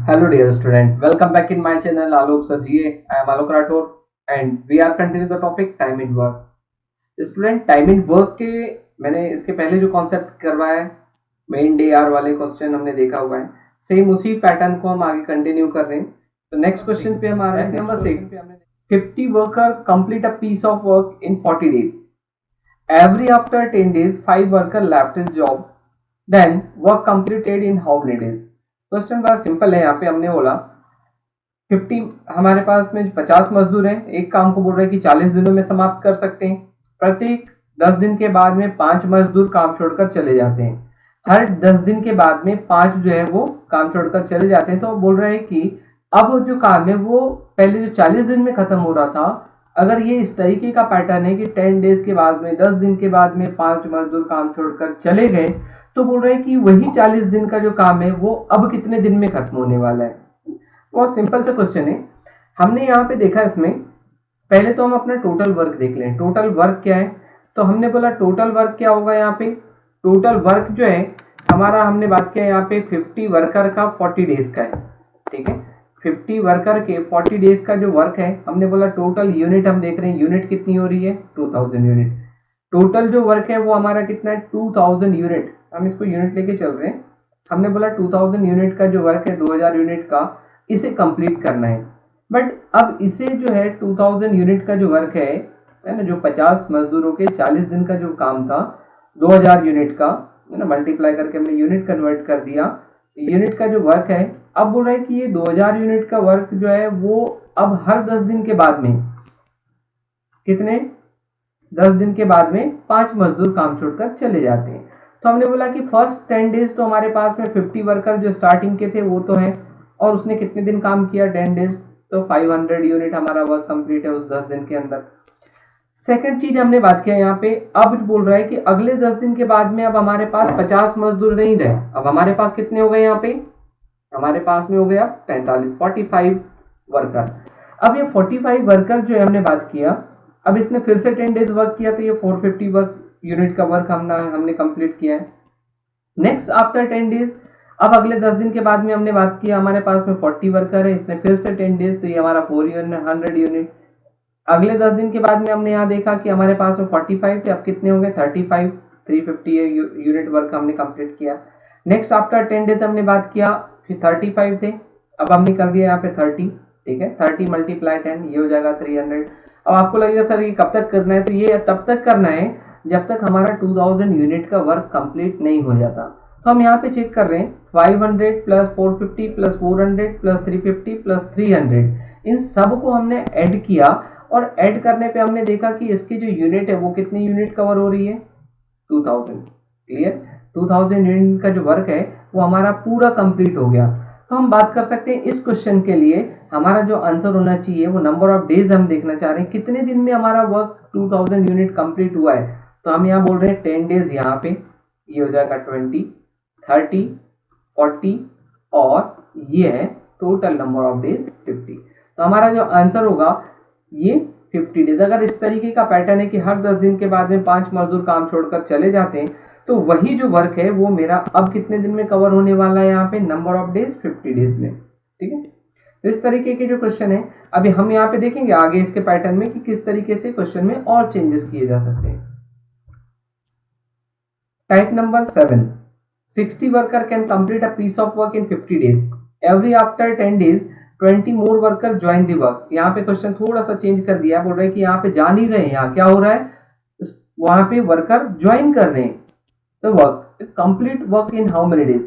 Hello dear student, welcome back in my channel Alok Sir GA. I am Alok Rathore and we are continuing the topic time in work. Student time in work के मैंने इसके पहले जो concept करवाया है main day are वाले question हमने देखा हुआ है, सेम उसी पैटर्न को हम आगे कंटिन्यू कर रहे हैं। तो नेक्स्ट क्वेश्चन पे हम आ रहे हैं number 6। 50 worker complete a piece of work in 40 days. Every after 10 days 5 worker left his job. Then work completed in how many days? Question बड़ा सिंपल है। यहाँ पे हमने बोला 50 हमारे पास में 50 मजदूर हैं, एक काम को बोल रहे हैं कि 40 दिनों में समाप्त कर सकते हैं। प्रत्येक 10 दिन के बाद में 5 मजदूर काम छोड़कर चले जाते हैं। हर 10 दिन के बाद में 5 जो है वो काम छोड़कर चले जाते हैं। तो बोल रहे हैं कि अब जो काम है वो पहले जो 40 दिन में खत्म हो रहा था, अगर ये इस तरीके का पैटर्न है कि 10 डेज के बाद में 10 दिन के बाद में 5 मजदूर काम छोड़कर चले गए, तो बोल रहे हैं कि वही 40 दिन का जो काम है वो अब कितने दिन में खत्म होने वाला है। बहुत सिंपल सा क्वेश्चन है। हमने यहाँ पे देखा इसमें पहले तो हम अपना टोटल वर्क देख लें। टोटल वर्क क्या है, तो हमने बोला टोटल वर्क क्या होगा। यहाँ पे टोटल वर्क जो है हमारा, हमने बात किया यहाँ पे 50 वर्कर का 40 डेज का है। ठीक है, 50 वर्कर के 40 डेज का जो वर्क है, हमने बोला टोटल यूनिट हम देख रहे हैं, यूनिट कितनी हो रही है 2000 यूनिट। टोटल जो वर्क है वो हमारा कितना है 2000 यूनिट। हम इसको यूनिट लेके चल रहे हैं। हमने बोला 2000 यूनिट का जो वर्क है 2000 यूनिट का, इसे कंप्लीट करना है। बट अब इसे जो है 2000 यूनिट का जो वर्क है ना, जो 50 मजदूरों के 40 दिन का जो काम था 2000 यूनिट का, है ना, मल्टीप्लाई करके हमने यूनिट कन्वर्ट कर दिया। यूनिट का जो वर्क है, अब बोल रहा है कि ये 2000 यूनिट का वर्क जो है वो अब हर 10 दिन के बाद में कितने 10 दिन के बाद में 5 मजदूर काम छोड़कर चले जाते हैं। तो हमने बोला कि फर्स्ट 10 डेज तो हमारे पास में 50 वर्कर जो स्टार्टिंग के थे वो तो है, और उसने कितने दिन काम किया 10 डेज, तो 500 यूनिट हमारा वर्क कंप्लीट है उस 10 दिन के अंदर। सेकंड चीज हमने बात किया यहाँ पे, अब बोल रहा है कि अगले 10 दिन के बाद में अब हमारे पास 50 मजदूर नहीं रहे। अब हमारे पास कितने हो गए, यहाँ पे हमारे पास में हो गया 45 वर्कर। अब ये 45 वर्कर जो है हमने बात किया, अब इसने फिर से 10 डेज वर्क किया, तो ये 450 वर्क यूनिट का वर्क हमने कंप्लीट किया है। नेक्स्ट आफ्टर 10 डेज, अब अगले 10 दिन के बाद में हमने बात किया, हमारे पास में 40 वर्कर है, इसने फिर से 10 डेज, तो ये हमारा 400 यूनिट। अगले 10 दिन के बाद में हमने यहाँ देखा कि हमारे पास में 45 थे, अब कितने हो गए 35, 350 यूनिट वर्क हमने कंप्लीट किया। नेक्स्ट आफ्टर 10 डेज हमने बात किया, फिर 35 थे, अब हमने कर दिया यहाँ पे 30। ठीक है, 30 मल्टीप्लाई 10, ये हो जाएगा 300। अब आपको लगेगा सर ये कब तक करना है, तो ये तब तक करना है जब तक हमारा 2000 यूनिट का वर्क कंप्लीट नहीं हो जाता। तो हम यहाँ पे चेक कर रहे हैं 500 प्लस 450 प्लस 400 प्लस 350 प्लस 300, इन सब को हमने ऐड किया, और ऐड करने पे हमने देखा कि इसकी जो यूनिट है वो कितनी यूनिट कवर हो रही है 2000। क्लियर, 2000 यूनिट का जो वर्क है वो हमारा पूरा कंप्लीट हो गया। तो हम बात कर सकते हैं इस क्वेश्चन के लिए हमारा जो आंसर होना चाहिए वो नंबर ऑफ डेज हम देखना चाह रहे हैं, कितने दिन में हमारा वर्क 2000 यूनिट कंप्लीट हुआ है। तो हम यहाँ बोल रहे हैं 10 डेज, यहाँ पे ये हो जाएगा 20, 30, 40, और ये है टोटल नंबर ऑफ डेज 50। तो हमारा जो आंसर होगा ये 50 डेज। अगर इस तरीके का पैटर्न है कि हर 10 दिन के बाद में 5 मजदूर काम छोड़कर चले जाते हैं, तो वही जो वर्क है वो मेरा अब कितने दिन में कवर होने वाला है, यहाँ पे नंबर ऑफ डेज 50 डेज में। ठीक है, तो इस तरीके के जो क्वेश्चन है अभी हम यहाँ पे देखेंगे आगे इसके पैटर्न में कि किस तरीके से क्वेश्चन में और चेंजेस किए जा सकते हैं। Type number 7, 60 worker can complete a piece of work in 50 days. Every after 10 days 20 more worker join the work. यहाँ पे क्वेश्चन थोड़ा सा चेंज कर दिया, बोल रहे हैं कि यहाँ पे जा नहीं रहे, यहाँ क्या हो रहा है, वहां पे वर्कर ज्वाइन कर रहे हैं। तो work complete work in how many days.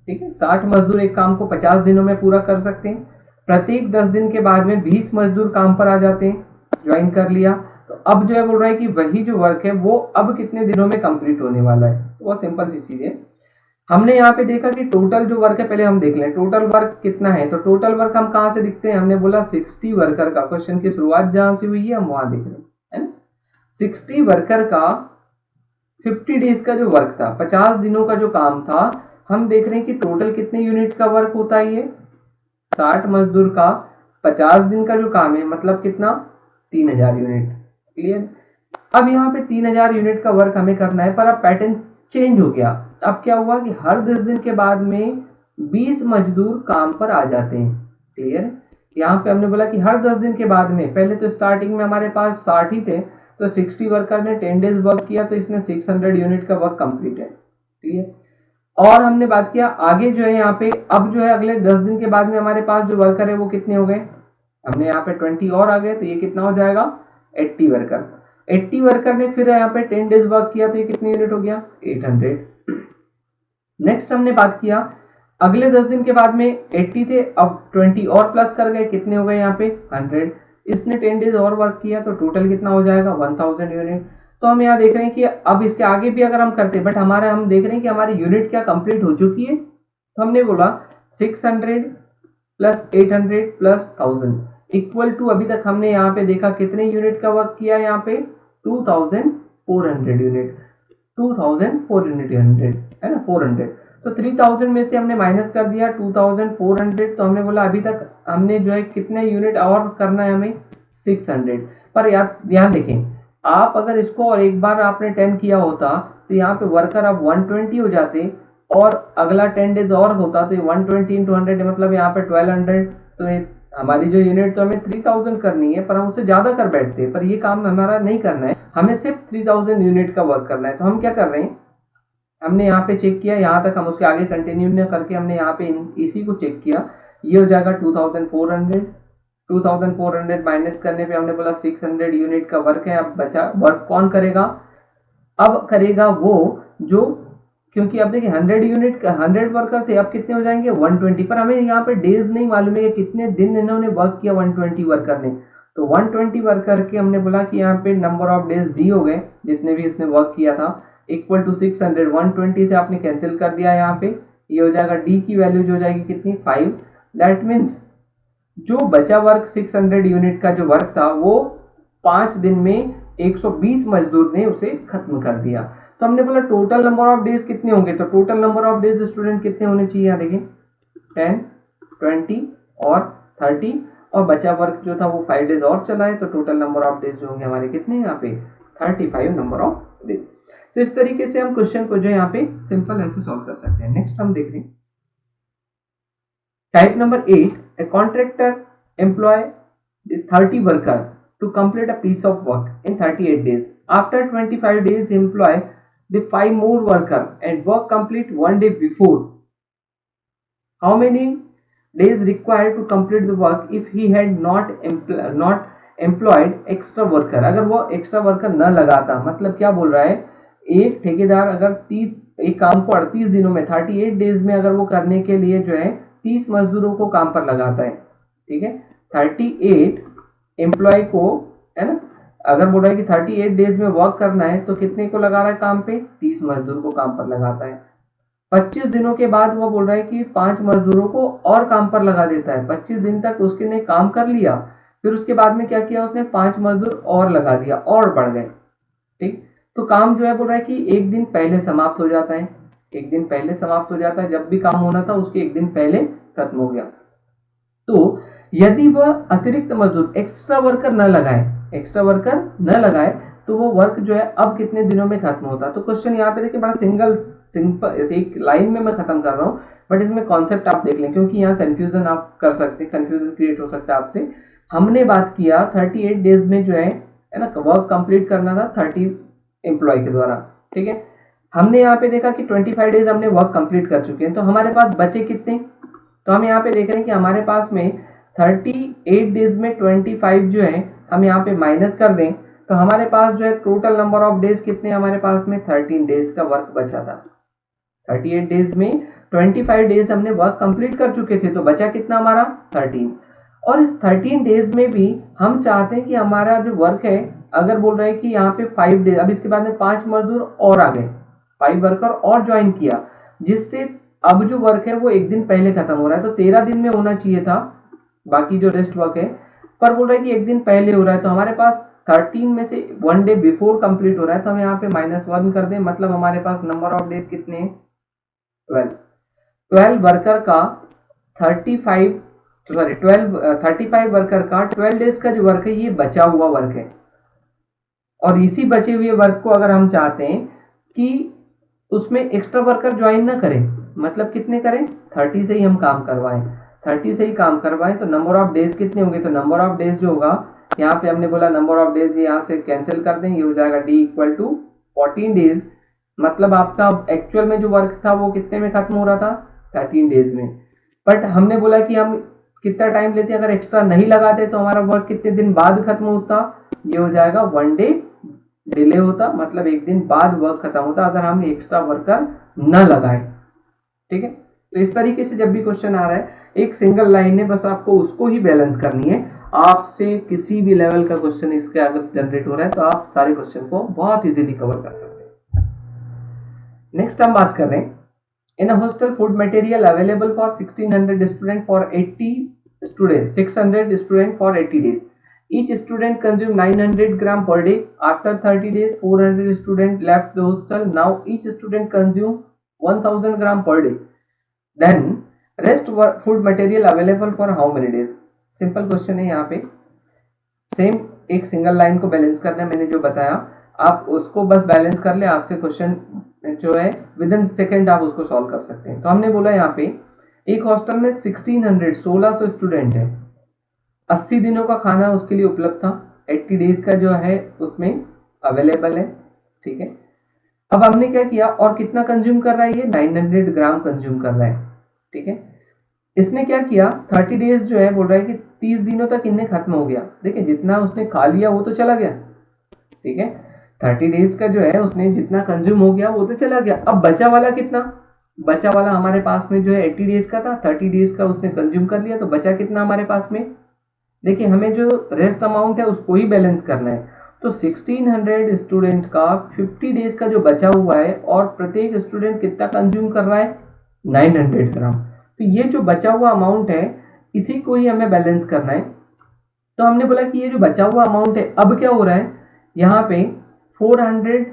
ठीक है, 60 मजदूर एक काम को 50 दिनों में पूरा कर सकते हैं। प्रत्येक 10 दिन के बाद में 20 मजदूर काम पर आ जाते हैं, ज्वाइन कर लिया। तो अब जो है बोल रहा है कि वही जो वर्क है वो अब कितने दिनों में कंप्लीट होने वाला है। तो बहुत सिंपल सी चीज है। हमने यहाँ पे देखा कि टोटल जो वर्क है, पहले हम देख लें टोटल वर्क कितना है। तो टोटल वर्क हम कहाँ से दिखते हैं, हमने बोला 60 वर्कर का, क्वेश्चन की शुरुआत जहां से हुई है हम वहां देख रहे हैं, है ना। 60 वर्कर का 50 डेज का जो वर्क था, 50 दिनों का जो काम था, हम देख रहे हैं कि टोटल कितने यूनिट का वर्क होता है ये 60 मजदूर का 50 दिन का जो काम है, मतलब कितना 3000 यूनिट। क्लियर, अब यहाँ पे 3000 यूनिट का वर्क हमें करना है, पर अब पैटर्न चेंज हो गया। अब क्या हुआ कि हर 10 दिन के बाद में 20 मजदूर काम पर आ जाते हैं। क्लियर। यहाँ पे हमने बोला कि हर 10 दिन के बाद में, पहले तो स्टार्टिंग में हमारे पास 60 ही थे, तो 60 वर्कर ने 10 डेज वर्क किया, तो इसने 600 यूनिट का वर्क कंप्लीट है। ठीक है। और हमने बात किया आगे जो है यहाँ पे, अब जो है अगले 10 दिन के बाद में हमारे पास जो वर्कर है वो कितने हो गए, हमने यहाँ पे 20 और आ गए, तो ये कितना हो जाएगा 80 वर्कर। 80 वर्कर ने फिर यहाँ पे 10 डेज वर्क किया, तो ये कितनी यूनिट हो गया 800। नेक्स्ट हमने बात किया अगले 10 दिन के बाद में 80 थे, अब 20 और प्लस कर गए, कितने हो गए यहाँ पे 100। इसने 10 डेज और वर्क किया, तो टोटल कितना हो जाएगा 1000 यूनिट। तो हम यहाँ देख रहे हैं कि अब इसके आगे भी अगर हम करते, बट हमारा हम देख रहे हैं कि हमारी यूनिट क्या कंप्लीट हो चुकी है, तो हमने बोला 600 प्लस 800 प्लस 1000 इक्वल टू, अभी तक हमने यहाँ पे देखा कितने यूनिट का वर्क किया, यहाँ पे 2400 यूनिट, 2400 है ना 400। तो 3000 में से हमने माइनस कर दिया 2400, तो हमने बोला अभी तक हमने जो है कितने यूनिट और करना है हमें 600। पर यार ध्यान देखें, आप अगर इसको और एक बार आपने 10 किया होता तो यहाँ पे वर्कर अब 120 हो जाते, और अगला 10 डेज और होता तो 120 इंटू 100 मतलब यहाँ पे 1200। तो हमारी जो यूनिट तो हमें 3000 करनी है, पर हम उससे ज्यादा कर बैठते हैं, पर ये काम हमारा नहीं करना है, हमें सिर्फ 3000 यूनिट का वर्क करना है। तो हम क्या कर रहे हैं, हमने यहाँ पे चेक किया, यहाँ तक हम उसके आगे कंटिन्यू न करके हमने यहाँ पे इसी को चेक किया, ये हो जाएगा 2400। 2400 माइनस करने पे हमने बोला 600 यूनिट का वर्क है। अब बचा वर्क कौन करेगा, अब करेगा वो जो, क्योंकि अब देखिए 100 यूनिट 100 वर्कर थे, अब कितने हो जाएंगे 120। पर हमें यहाँ पे डेज नहीं मालूम है कि कितने दिन इन्होंने वर्क किया 120 वर्कर ने, तो 120 वर्कर के हमने बोला कि यहाँ पे नंबर ऑफ डेज डी हो गए जितने भी इसने वर्क किया था, इक्वल टू 600। 120 से आपने कैंसिल कर दिया, यहाँ पे ये हो जाएगा डी की वैल्यू जो हो जाएगी कितनी 5। दैट मीन्स जो बचा वर्क 600 यूनिट का जो वर्क था वो 5 दिन में 120 मजदूर ने उसे खत्म कर दिया। तो हमने बोला टोटल नंबर ऑफ डेज कितने होंगे, तो total number of days student कितने होने चाहिए, यहाँ देखें 10, 20 और 30, और बचा वर्क जो था वो 5 डेज और चला है, तो टोटल नंबर ऑफ डेज जो होंगे हमारे कितने यहाँ पे 35 नंबर ऑफ डेज। तो इस तरीके से हम क्वेश्चन को जो यहाँ पे सिंपल ऐसे सॉल्व कर सकते हैं। नेक्स्ट हम देख रहे हैं type number 8, a contractor employ 30 worker to complete a piece of work in 38 days. After 25 days, employ the 5 more worker and work complete 1 day before. How many days required to complete the work if he had not employed extra worker? अगर वो extra worker न लगाता, मतलब क्या बोल रहा है, एक ठेकेदार अगर 30 एक काम को 38 दिनों में 38 डेज में अगर वो करने के लिए जो है 30 मजदूरों को काम पर लगाता है, ठीक है 38 एम्प्लॉय को, है ना, अगर बोल रहा है कि 38 डेज में वर्क करना है तो कितने को लगा रहा है काम पे 30 मजदूर को काम पर लगाता है। 25 दिनों के बाद वो बोल रहा है कि 5 मजदूरों को और काम पर लगा देता है। 25 दिन तक उसके ने काम कर लिया, फिर उसके बाद में क्या किया उसने 5 मजदूर और लगा दिया और बढ़ गए, ठीक। तो काम जो है बोल रहा है कि एक दिन पहले समाप्त हो जाता है, एक दिन पहले समाप्त हो जाता है, जब भी काम होना था उसके एक दिन पहले खत्म हो गया। तो यदि वह अतिरिक्त मजदूर एक्स्ट्रा वर्कर न लगाए तो वो वर्क जो है अब कितने दिनों में खत्म होता। तो क्वेश्चन यहाँ पे देखिए बड़ा सिंपल एक लाइन में मैं खत्म कर रहा हूँ, बट इसमें कॉन्सेप्ट आप देख लें क्योंकि यहाँ कंफ्यूजन आप कर सकते हैं, कंफ्यूजन क्रिएट हो सकता है आपसे। हमने बात किया 38 डेज में जो है ना वर्क कंप्लीट करना था 30 एम्प्लॉय के द्वारा, ठीक है। हमने यहाँ पे देखा कि 25 डेज हमने वर्क कंप्लीट कर चुके हैं, तो हमारे पास बचे कितने, तो हम यहाँ पे देख रहे हैं कि हमारे पास में 38 डेज में 25 जो है हम यहाँ पे माइनस कर दें तो हमारे पास जो है टोटल नंबर ऑफ डेज कितने हमारे पास में 13 डेज का वर्क बचा था। 38 डेज में 25 डेज हमने वर्क कंप्लीट कर चुके थे, तो बचा कितना हमारा 13। और इस 13 डेज में भी हम चाहते हैं कि हमारा जो वर्क है, अगर बोल रहे हैं कि यहाँ पे 5 डेज, अब इसके बाद में 5 मजदूर और आ गए, 5 वर्कर और ज्वाइन किया, जिससे अब जो वर्क है वो एक दिन पहले खत्म हो रहा है। तो 13 दिन में होना चाहिए था बाकी जो रेस्ट वर्क है, पर बोल रहा है कि एक दिन पहले हो रहा है, तो हमारे पास 13 में से 1 डे बिफोर कंप्लीट हो रहा है, तो हम यहाँ पे -1 कर दें, मतलब हमारे पास नंबर ऑफ डेज कितने हैं 12 वर्कर का 35 वर्कर का 12 डेज का जो वर्क है ये बचा हुआ वर्क है। और इसी बचे हुए वर्क को अगर हम चाहते हैं कि उसमें एक्स्ट्रा वर्कर ज्वाइन ना करें, मतलब कितने करें, 30 से ही हम काम करवाएं, 30 से ही काम करवाएं तो नंबर ऑफ डेज कितने होंगे, तो नंबर ऑफ डेज जो होगा यहाँ पे हमने बोला नंबर ऑफ डेज यहाँ से कैंसिल कर दें, ये हो जाएगा डी इक्वल टू 14 डेज। मतलब आपका एक्चुअल में जो वर्क था वो कितने में खत्म हो रहा था, 13 डेज में। बट हमने बोला कि हम कितना टाइम लेते, अगर एक्स्ट्रा नहीं लगाते तो हमारा वर्क कितने दिन बाद खत्म होता, ये हो जाएगा 1 डे डिले होता, मतलब 1 दिन बाद वर्क खत्म होता अगर हम एक्स्ट्रा वर्कर न लगाए। ठीक है, तो इस तरीके से जब भी क्वेश्चन आ रहा है एक सिंगल लाइन है, बस आपको उसको ही बैलेंस करनी है। आपसे किसी भी लेवल का क्वेश्चन इसके अगर जनरेट हो रहा है तो आप सारे क्वेश्चन को बहुत इजीली कवर कर सकते हैं। नेक्स्ट हम बात कर रहे हैं, in a hostel food material available for 1600 student for 80 student, 600 student for 80 days, each student consume 900 gram per day. After 30 days 400 student left the hostel, now each student consume 1000 gram per day, then rest food material available for how many days? Simple question है, यहाँ पे same एक single line को balance करना है, मैंने जो बताया आप उसको बस बैलेंस कर ले, आपसे क्वेश्चन जो है विद इन सेकेंड आप उसको सॉल्व कर सकते हैं। तो हमने बोला यहाँ पे एक हॉस्टल में 1600 स्टूडेंट है, 80 दिनों का खाना उसके लिए उपलब्ध था, 80 डेज का जो है उसमें अवेलेबल है। ठीक है, अब हमने क्या किया और कितना कंज्यूम कर रहा है, ये 900 ग्राम कंज्यूम कर रहा है। ठीक है, इसने क्या किया 30 डेज जो है बोल रहा है कि 30 दिनों तक इन्हें खत्म हो गया। देखिए जितना उसने खा लिया वो तो चला गया। ठीक है, 30 डेज का जो है उसने जितना कंज्यूम हो गया वो तो चला गया। अब बचा वाला कितना, बचा वाला हमारे पास में जो है 80 डेज का था, 30 डेज का उसने कंज्यूम कर लिया, तो बचा कितना हमारे पास में, देखिए हमें जो रेस्ट अमाउंट है उसको ही बैलेंस करना है। तो 1600 स्टूडेंट का 50 डेज का जो बचा हुआ है और प्रत्येक स्टूडेंट कितना कंज्यूम कर रहा है, 900 ग्राम। तो ये जो बचा हुआ अमाउंट है इसी को ही हमें बैलेंस करना है। तो हमने बोला कि ये जो बचा हुआ अमाउंट है अब क्या हो रहा है, यहाँ पे 400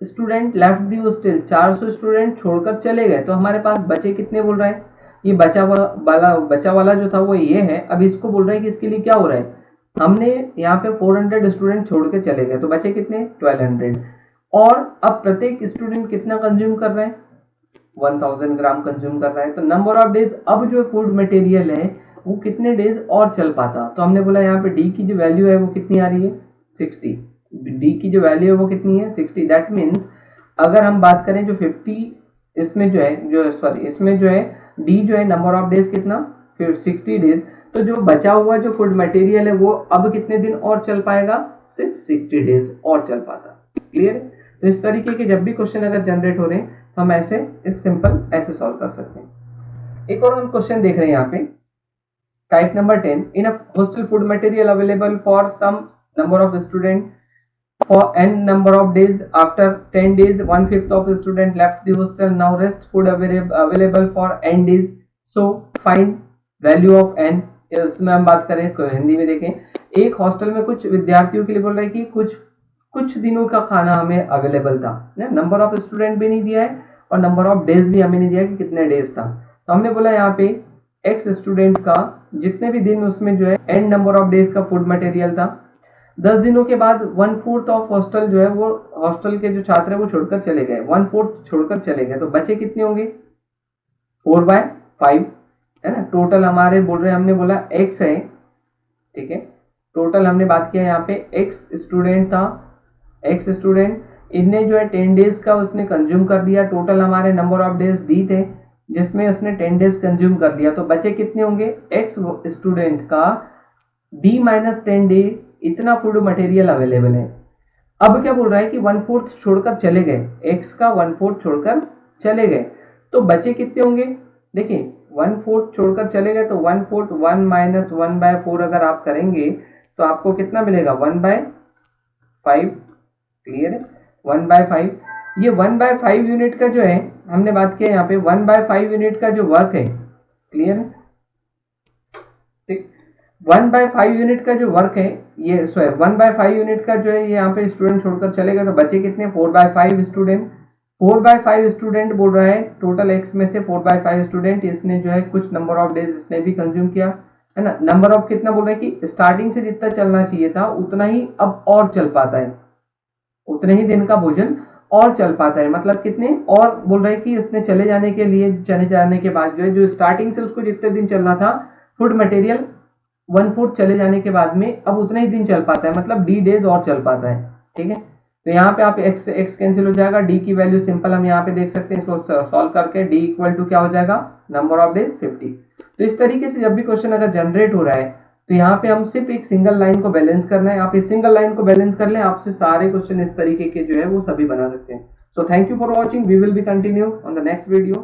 स्टूडेंट लेफ्ट दी हॉस्टल, 400 स्टूडेंट छोड़कर चले गए, तो हमारे पास बचे कितने बोल रहा है, ये बचा वाला जो था वो ये है। अब इसको बोल रहा है कि इसके लिए क्या हो रहा है, हमने यहाँ पे 400 स्टूडेंट छोड़ के चले गए तो बचे कितने 1200, और अब प्रत्येक स्टूडेंट कितना कंज्यूम कर रहा है, 1000 ग्राम कंज्यूम कर रहा है। तो नंबर ऑफ डेज अब जो फूड मटेरियल है वो कितने डेज और चल पाता, तो हमने बोला यहाँ पे डी की जो वैल्यू है वो कितनी आ रही है 60, डी की जो वैल्यू है वो कितनी है 60। दैट मीन्स अगर हम बात करें जो 50 इसमें जो है इसमें जो है डी जो है नंबर ऑफ डेज कितना, फिर 60 डेज, तो जो बचा हुआ जो फूड मटेरियल है वो अब कितने दिन और चल पाएगा, सिर्फ 60 डेज और चल पाता। क्लियर? तो इस तरीके के जब भी क्वेश्चन अगर जनरेट हो रहे हैं तो हम ऐसे इस सिंपल ऐसे सॉल्व कर सकते हैं। एक और हम क्वेश्चन देख रहे हैं यहाँ पे, type number 10, in a hostel food material available for some number of student for n number of days, after 10 days 1/5 of student left the hostel, now rest food available for n days, so find value of n। इसमें हम बात करें हिंदी में देखें, एक hostel में कुछ विद्यार्थियों के लिए बोल रहे हैं कि कुछ दिनों का खाना हमें अवेलेबल था, नंबर ऑफ स्टूडेंट भी नहीं दिया है और नंबर ऑफ डेज भी हमें नहीं दिया कि कितने डेज था। तो हमने बोला यहाँ पे x स्टूडेंट का जितने भी दिन उसमें जो है n नंबर ऑफ डेज का फूड मटेरियल था, 10 दिनों के बाद 1/4 ऑफ हॉस्टल जो है वो हॉस्टल के जो छात्र है वो छोड़कर चले गए, 1/4 छोड़कर चले गए, तो बचे कितने होंगे 4/5 है ना। टोटल हमारे बोल रहे हैं, हमने बोला x है। ठीक है, टोटल हमने बात किया यहाँ पे x स्टूडेंट था, x स्टूडेंट इनने जो है 10 डेज का उसने कंज्यूम कर दिया, टोटल हमारे नंबर ऑफ डेज d थे जिसमें उसने 10 डेज कंज्यूम कर लिया, तो बचे कितने होंगे x स्टूडेंट का d - 10 डे इतना फूड मटेरियल अवेलेबल है। अब क्या बोल रहा है कि 1/4 छोड़कर चले गए, x का 1/4 छोड़कर चले गए, तो बचे कितने होंगे, देखिए 1/4 छोड़कर चले गए तो 1/4 1 - 1/4 अगर आप करेंगे तो आपको कितना मिलेगा 1/5। क्लियर है, 1/5। ये 1/5 यूनिट का जो है हमने बात किया यहाँ पे 1/5 यूनिट का जो वर्क है, क्लियर है, ठीक, 1/5 यूनिट का जो वर्क है ये 1/5 यूनिट का जो है ये यहाँ पे स्टूडेंट छोड़कर चलेगा, तो बचे कितने 4/5 स्टूडेंट। 4/5 स्टूडेंट बोल रहा है टोटल x में से 4/5 स्टूडेंट, इसने जो है कुछ नंबर ऑफ डेज इसने भी कंज्यूम किया है ना। नंबर ऑफ कितना बोल रहा है कि स्टार्टिंग से जितना चलना चाहिए था उतना ही अब और चल पाता है, उतने ही दिन का भोजन और चल पाता है, मतलब कितने और बोल रहे हैं कि इतने चले जाने के लिए, चले जाने के बाद जो है, जो स्टार्टिंग से उसको जितने दिन चलना था फूड मटेरियल 1/4 चले जाने के बाद में अब उतने ही दिन चल पाता है, मतलब डी डेज और चल पाता है। ठीक है, तो यहाँ पे आप एक्स एक्स कैंसिल हो जाएगा, डी की वैल्यू सिंपल हम यहाँ पे देख सकते हैं, इसको सॉल्व करके डी इक्वल टू क्या हो जाएगा, नंबर ऑफ डेज 50। तो इस तरीके से जब भी क्वेश्चन अगर जनरेट हो रहा है तो यहाँ पे हम सिर्फ एक सिंगल लाइन को बैलेंस करना है, आप इस सिंगल लाइन को बैलेंस कर लें, आपसे सारे क्वेश्चन इस तरीके के जो है वो सभी बना सकते हैं। So thank you for watching, we will be continue on the next video.